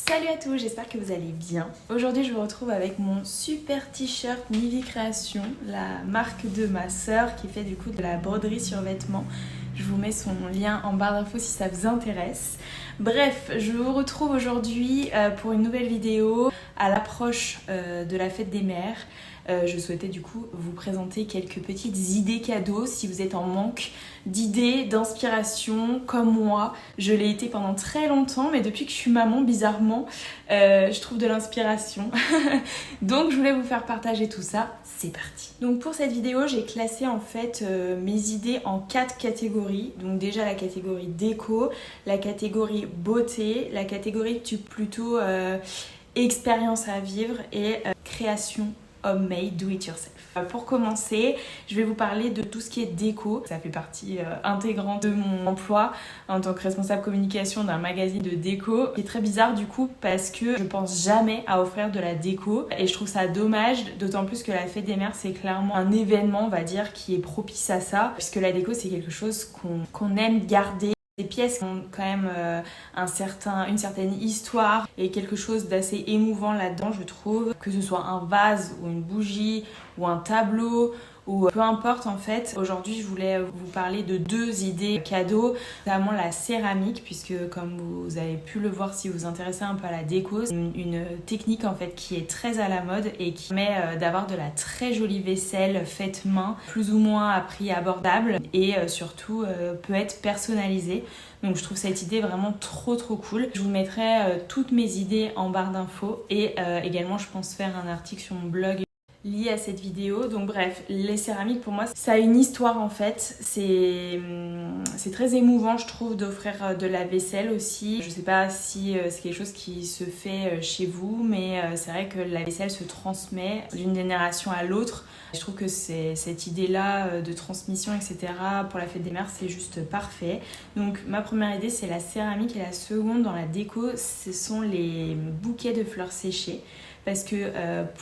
Salut à tous, j'espère que vous allez bien. Aujourd'hui je vous retrouve avec mon super t-shirt Nivy Création, la marque de ma sœur qui fait du coup de la broderie sur vêtements. Je vous mets son lien en barre d'infos si ça vous intéresse. Bref, je vous retrouve aujourd'hui pour une nouvelle vidéo à l'approche de la fête des mères. Je souhaitais du coup vous présenter quelques petites idées cadeaux si vous êtes en manque d'idées, d'inspiration comme moi. Je l'ai été pendant très longtemps, mais depuis que je suis maman, bizarrement, je trouve de l'inspiration. Donc je voulais vous faire partager tout ça. C'est parti. Donc pour cette vidéo, j'ai classé en fait mes idées en 4 catégories. Donc déjà la catégorie déco, la catégorie beauté, la catégorie plutôt expérience à vivre et création homemade, do it yourself. Pour commencer, je vais vous parler de tout ce qui est déco. Ça fait partie intégrante de mon emploi en tant que responsable communication d'un magazine de déco. C'est très bizarre du coup parce que je pense jamais à offrir de la déco et je trouve ça dommage, d'autant plus que la fête des mères c'est clairement un événement, on va dire, qui est propice à ça, puisque la déco c'est quelque chose qu'on aime garder. Des pièces qui ont quand même une certaine histoire et quelque chose d'assez émouvant là-dedans, je trouve. Que ce soit un vase ou une bougie ou un tableau ou peu importe en fait. Aujourd'hui, je voulais vous parler de 2 idées cadeaux, notamment la céramique, puisque comme vous avez pu le voir si vous vous intéressez un peu à la déco, c'est une technique en fait qui est très à la mode et qui permet d'avoir de la très jolie vaisselle faite main, plus ou moins à prix abordable et surtout peut être personnalisée. Donc je trouve cette idée vraiment trop cool. Je vous mettrai toutes mes idées en barre d'infos et également je pense faire un article sur mon blog lié à cette vidéo. Donc bref, les céramiques pour moi ça a une histoire en fait, c'est très émouvant je trouve d'offrir de la vaisselle aussi. Je sais pas si c'est quelque chose qui se fait chez vous, mais c'est vrai que la vaisselle se transmet d'une génération à l'autre. Je trouve que cette idée là de transmission etc pour la fête des mères c'est juste parfait. Donc ma première idée c'est la céramique et la seconde dans la déco ce sont les bouquets de fleurs séchées. Parce que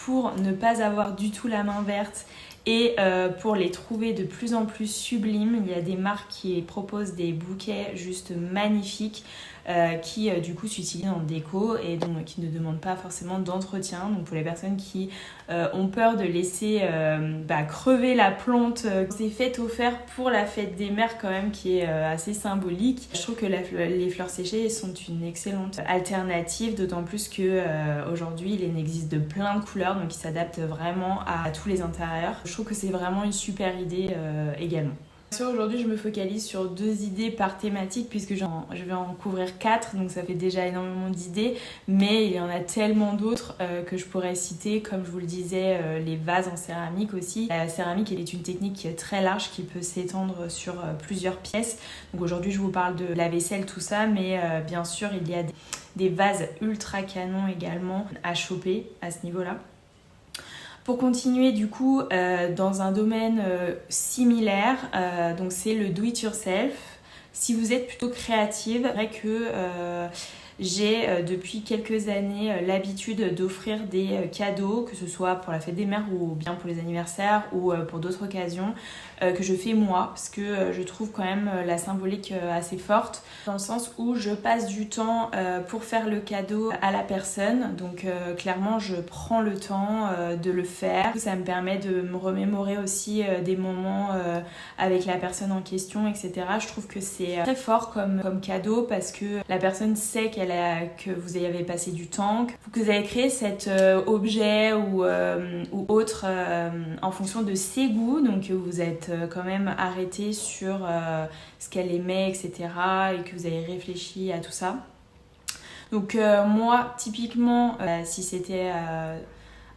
pour ne pas avoir du tout la main verte et pour les trouver de plus en plus sublimes, il y a des marques qui proposent des bouquets juste magnifiques qui du coup s'utilisent en déco et donc qui ne demandent pas forcément d'entretien. Donc pour les personnes qui ont peur de laisser crever la plante, c'est fait offert pour la fête des mères quand même qui est assez symbolique. Je trouve que les fleurs séchées sont une excellente alternative, d'autant plus que aujourd'hui il existe de plein de couleurs donc qui s'adaptent vraiment à tous les intérieurs. Je trouve que c'est vraiment une super idée également. Aujourd'hui je me focalise sur 2 idées par thématique puisque je vais en couvrir 4 donc ça fait déjà énormément d'idées, mais il y en a tellement d'autres que je pourrais citer, comme je vous le disais, les vases en céramique aussi. La céramique elle est une technique très large qui peut s'étendre sur plusieurs pièces, donc aujourd'hui je vous parle de la vaisselle tout ça, mais bien sûr il y a des vases ultra canons également à choper à ce niveau là. Pour continuer du coup dans un domaine similaire, donc c'est le do it yourself. Si vous êtes plutôt créative, c'est vrai que j'ai depuis quelques années l'habitude d'offrir des cadeaux, que ce soit pour la fête des mères ou bien pour les anniversaires ou pour d'autres occasions que je fais moi, parce que je trouve quand même la symbolique assez forte, dans le sens où je passe du temps pour faire le cadeau à la personne, donc clairement je prends le temps de le faire. Ça me permet de me remémorer aussi des moments avec la personne en question, etc. Je trouve que c'est très fort comme cadeau parce que la personne sait que vous y avez passé du temps, que vous avez créé cet objet ou autre en fonction de ses goûts, donc vous êtes quand même arrêté sur ce qu'elle aimait, etc. et que vous avez réfléchi à tout ça. Donc moi, typiquement, si c'était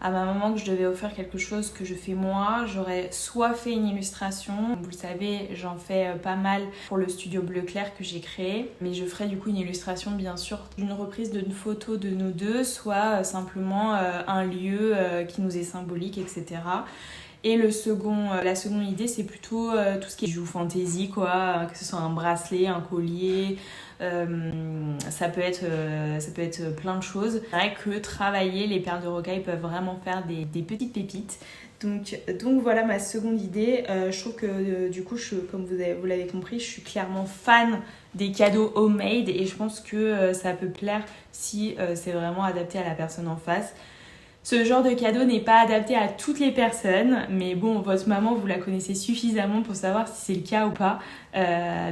à ma maman que je devais offrir quelque chose que je fais moi, j'aurais soit fait une illustration, vous le savez j'en fais pas mal pour le studio bleu clair que j'ai créé, mais je ferai du coup une illustration bien sûr d'une reprise d'une photo de nous deux, soit simplement un lieu qui nous est symbolique, etc. Et la seconde idée, c'est plutôt tout ce qui est bijoux fantaisie, quoi, que ce soit un bracelet, un collier, ça peut être plein de choses. C'est vrai que travailler, les perles de rocaille peuvent vraiment faire des petites pépites. Donc voilà ma seconde idée. Je trouve que du coup, comme vous l'avez compris, je suis clairement fan des cadeaux homemade et je pense que ça peut plaire si c'est vraiment adapté à la personne en face. Ce genre de cadeau n'est pas adapté à toutes les personnes, mais bon, votre maman, vous la connaissez suffisamment pour savoir si c'est le cas ou pas.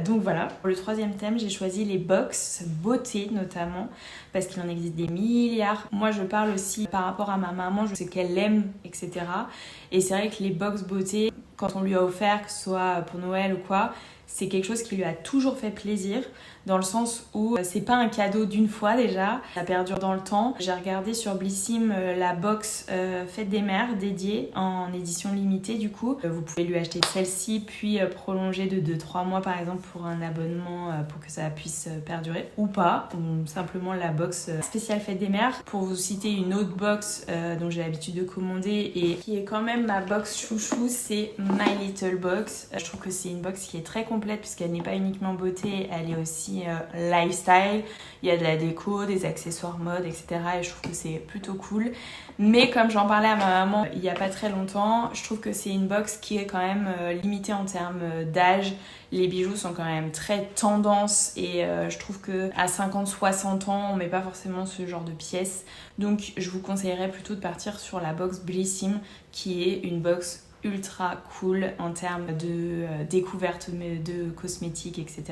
Donc voilà. Pour le troisième thème, j'ai choisi les box beauté notamment, parce qu'il en existe des milliards. Moi, je parle aussi par rapport à ma maman, je sais qu'elle aime, etc. Et c'est vrai que les box beauté, quand on lui a offert, que ce soit pour Noël ou quoi, c'est quelque chose qui lui a toujours fait plaisir, dans le sens où c'est pas un cadeau d'une fois déjà, ça perdure dans le temps. J'ai regardé sur Blissim la box Fête des Mères dédiée en édition limitée du coup. Vous pouvez lui acheter celle-ci puis prolonger de 2-3 mois par exemple pour un abonnement pour que ça puisse perdurer ou pas, ou simplement la box spéciale Fête des Mères. Pour vous citer une autre box dont j'ai l'habitude de commander et qui est quand même ma box chouchou, c'est My Little Box. Je trouve que c'est une box qui est très complète puisqu'elle n'est pas uniquement beauté, elle est aussi lifestyle. Il y a de la déco, des accessoires mode, etc. Et je trouve que c'est plutôt cool. Mais comme j'en parlais à ma maman il n'y a pas très longtemps, je trouve que c'est une box qui est quand même limitée en termes d'âge. Les bijoux sont quand même très tendance et je trouve qu'à 50-60 ans, on met pas forcément ce genre de pièces. Donc je vous conseillerais plutôt de partir sur la box Blissim qui est une box ultra cool en termes de découverte de cosmétiques, etc.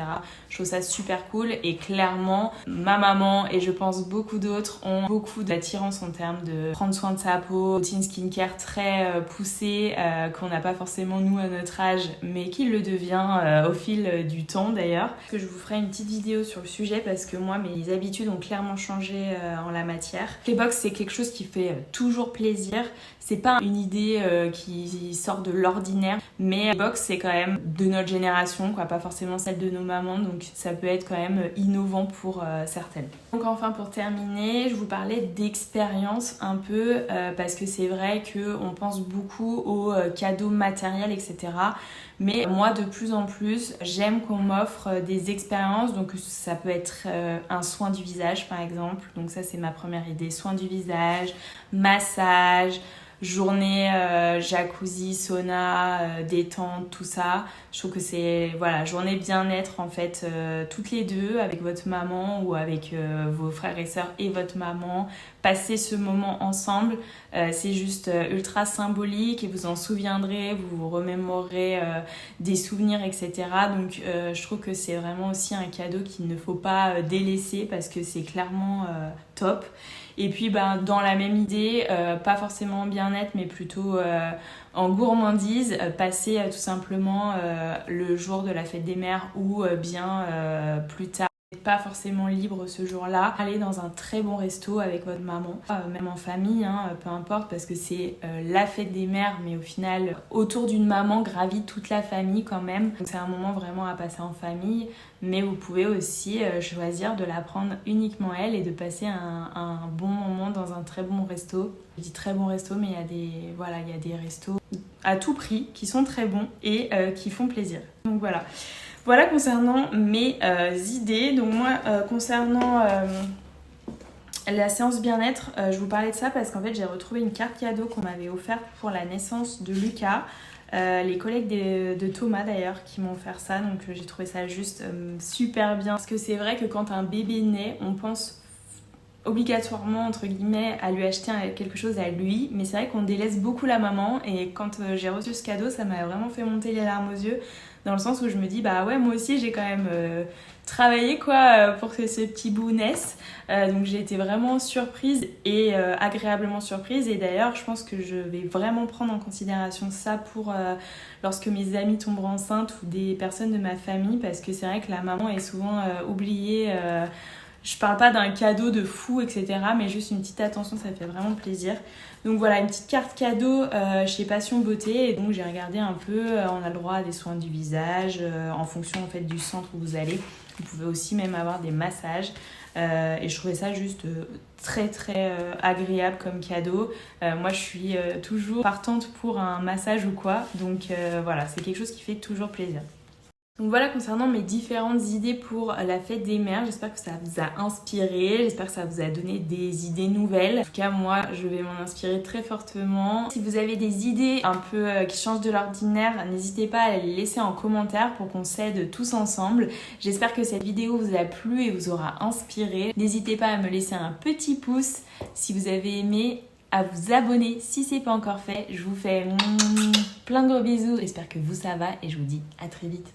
Je trouve ça super cool et clairement ma maman et je pense beaucoup d'autres ont beaucoup d'attirance en termes de prendre soin de sa peau, routine skincare très poussée qu'on n'a pas forcément nous à notre âge mais qui le devient au fil du temps d'ailleurs. Que je vous ferai une petite vidéo sur le sujet parce que moi mes habitudes ont clairement changé en la matière. Les box c'est quelque chose qui fait toujours plaisir. C'est pas une idée qui sort de l'ordinaire, mais les box c'est quand même de notre génération, quoi, pas forcément celle de nos mamans, donc ça peut être quand même innovant pour certaines. Donc enfin pour terminer, je vous parlais d'expérience un peu, parce que c'est vrai qu'on pense beaucoup aux cadeaux matériels, etc. Mais moi de plus en plus, j'aime qu'on m'offre des expériences, donc ça peut être un soin du visage par exemple, donc ça c'est ma première idée, soin du visage, massage, journée jacuzzi, sauna, détente, tout ça. Je trouve que c'est voilà, journée bien-être en fait, toutes les deux avec votre maman ou avec vos frères et sœurs et votre maman. Passer ce moment ensemble, c'est juste ultra symbolique et vous en souviendrez, vous vous remémorerez des souvenirs, etc. Donc je trouve que c'est vraiment aussi un cadeau qu'il ne faut pas délaisser parce que c'est clairement top. Et puis dans la même idée, pas forcément en bien-être mais plutôt en gourmandise, passer tout simplement le jour de la fête des mères ou bien plus tard. Pas forcément libre ce jour-là, aller dans un très bon resto avec votre maman, même en famille, hein, peu importe, parce que c'est la fête des mères, mais au final, autour d'une maman gravite toute la famille quand même. Donc c'est un moment vraiment à passer en famille, mais vous pouvez aussi choisir de la prendre uniquement elle et de passer un bon moment dans un très bon resto. Je dis très bon resto, mais il y a des restos à tout prix qui sont très bons et qui font plaisir. Donc voilà. Voilà concernant mes idées. Donc moi, concernant la séance bien-être, je vous parlais de ça parce qu'en fait, j'ai retrouvé une carte cadeau qu'on m'avait offerte pour la naissance de Lucas. Les collègues de Thomas d'ailleurs qui m'ont offert ça, donc j'ai trouvé ça juste super bien. Parce que c'est vrai que quand un bébé naît, on pense obligatoirement entre guillemets à lui acheter quelque chose à lui, mais c'est vrai qu'on délaisse beaucoup la maman et quand j'ai reçu ce cadeau, ça m'a vraiment fait monter les larmes aux yeux. Dans le sens où je me dis, bah ouais, moi aussi j'ai quand même travaillé quoi pour que ce petit bout naisse. Donc j'ai été vraiment surprise et agréablement surprise. Et d'ailleurs, je pense que je vais vraiment prendre en considération ça pour lorsque mes amies tomberont enceintes ou des personnes de ma famille. Parce que c'est vrai que la maman est souvent oubliée. Je parle pas d'un cadeau de fou, etc. Mais juste une petite attention, ça fait vraiment plaisir. Donc voilà, une petite carte cadeau chez Passion Beauté. Et donc j'ai regardé un peu, on a le droit à des soins du visage en fonction en fait du centre où vous allez. Vous pouvez aussi même avoir des massages. et je trouvais ça juste très très agréable comme cadeau. Moi je suis toujours partante pour un massage ou quoi, donc voilà, c'est quelque chose qui fait toujours plaisir. Donc voilà concernant mes différentes idées pour la fête des mères, j'espère que ça vous a inspiré, j'espère que ça vous a donné des idées nouvelles. En tout cas moi je vais m'en inspirer très fortement. Si vous avez des idées un peu qui changent de l'ordinaire, n'hésitez pas à les laisser en commentaire pour qu'on s'aide tous ensemble. J'espère que cette vidéo vous a plu et vous aura inspiré. N'hésitez pas à me laisser un petit pouce si vous avez aimé, à vous abonner si c'est pas encore fait. Je vous fais plein de gros bisous, j'espère que vous ça va et je vous dis à très vite.